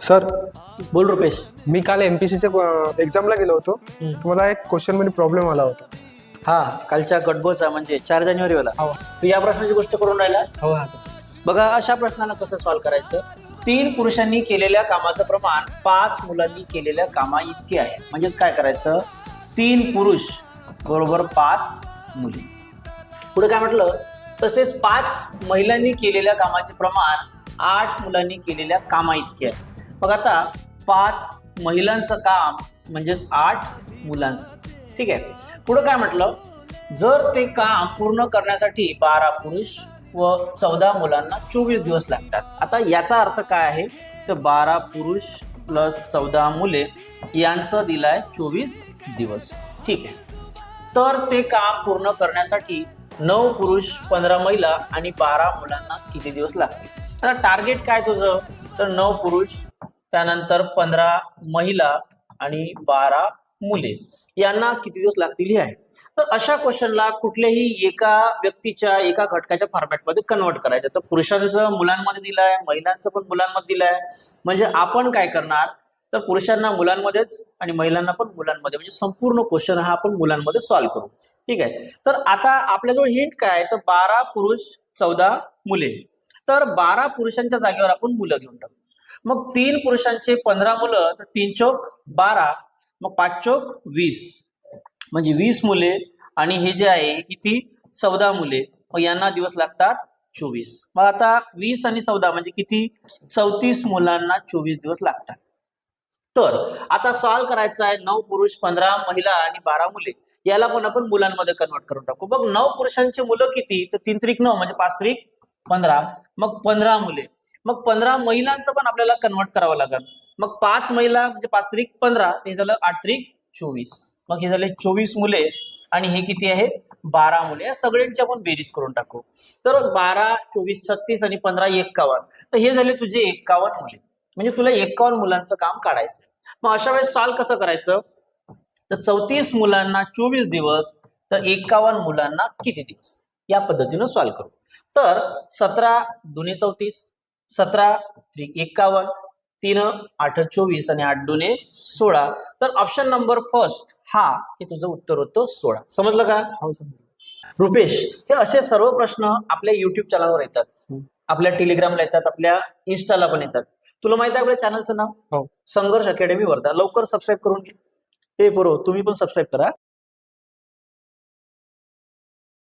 Sir, बोल रुपेश. मी काल एमपीसीच्या एक्झामला गेलो होतो. मला एक क्वेश्चन मध्ये प्रॉब्लेम आला होता. हा, कालच्या गटगोचा म्हणजे 4 जानेवारीला हो तू या प्रश्नाची गोष्ट करून राहिला. हो हा सर. बघा, अशा प्रश्नाला कसं सॉल्व्ह करायचं. 3 पुरुषांनी केलेल्या कामाचं प्रमाण 5 मुलांनी केलेल्या कामा इतके आहे. म्हणजेच काय करायचं, 3 पुरुष बरोबर 5 मुली. पुढे काय म्हटलं, तसेच 5 महिलांनी केलेल्या कामाचे प्रमाण 8 मुलांनी केलेल्या कामा इतके आहे. मग आता 5 महिलांचं काम म्हणजेच 8 मुलांचं. ठीक आहे. पुढे काय म्हटलं, जर ते काम पूर्ण करण्यासाठी 12 पुरुष व 14 मुलांना 24 दिवस लागतात. आता याचा अर्थ काय आहे, तर 12 पुरुष प्लस 14 मुले यांचं दिलाय 24 दिवस. ठीक आहे. तर ते काम पूर्ण करण्यासाठी 9 पुरुष 15 महिला आणि 12 मुलांना किती दिवस लागतील. आता टार्गेट काय तुझं, तर 9 पुरुष त्यानंतर 15 महिला आणि 12 मुले यांना किती दिवस लागतील हे आहे. तर अशा क्वेश्चनला कुठल्याही एका व्यक्तीच्या एका घटकाच्या फॉर्मॅटमध्ये कन्वर्ट करायचं. तर पुरुषांचं मुलांमध्ये दिलंय, महिलांचं पण मुलांमध्ये दिलंय. म्हणजे आपण काय करणार, तर पुरुषांना मुलांमध्येच आणि महिलांना पण मुलांमध्ये, म्हणजे संपूर्ण क्वेश्चन हा आपण मुलांमध्ये सॉल्व्ह करू. ठीक आहे. तर आता आपल्याजवळ हिंट काय आहे, तर 12 पुरुष 14 मुले. तर 12 पुरुषांच्या जागेवर आपण मुलं घेऊन टाकू. मग 3 पुरुषांचे 15 मुलं, तर 3 चोक 12, मग 5 चोक 20, म्हणजे 20 मुले. आणि हे जे आहे किती, 14 मुले. मग यांना दिवस लागतात 24. मग आता 20 आणि 14 म्हणजे किती, 34 मुलांना 24 दिवस लागतात. तर आता सॉल्व्ह करायचा आहे 9 पुरुष 15 महिला आणि 12 मुले याला पण आपण मुलांमध्ये कन्वर्ट करून टाकू. बघ, 9 पुरुषांची मुलं किती, तर 3 त्रिक 9 म्हणजे 5 त्रिक 15, मग 15 मुले. मग 15 महिलांचं पण आपल्याला कन्वर्ट करावं लागेल. मग 5 महिला म्हणजे 5 त्रिक 15, हे झालं 8 त्रिक 24, मग हे झाले 24 मुले. आणि हे किती आहे, 12 मुले. या सगळ्यांची आपण बेरीज करून टाकू. तर 12, 24, 36 आणि 15 51. तर हे झाले तुझे 51 मुले. म्हणजे तुला 51 मुलांचं काम काढायचं. मग अशा वेळेस सॉल्व्ह कसं करायचं, तर 34 मुलांना 24 दिवस, तर 51 मुलांना किती दिवस, या पद्धतीनं सॉल्व्ह करू. तर 17 दुने 34, 17 त्रिक 51, 3 8 24 आणि 8 दुने 16. तर ऑप्शन नंबर फर्स्ट हा हे तुझं उत्तर होतं 16. समजलं का? हो सर. रुपेश, हे असे सर्व प्रश्न आपल्या युट्यूब चॅनलवर येतात, आपल्या टेलिग्रामला येतात, आपल्या इन्स्टाला पण येतात. तुला माहिती आहे आपल्या चॅनलचं नाव? हो. संघर्ष अकॅडमी. लवकर सबस्क्राईब करून घे. हे बरोबर, तुम्ही पण सबस्क्राईब करा.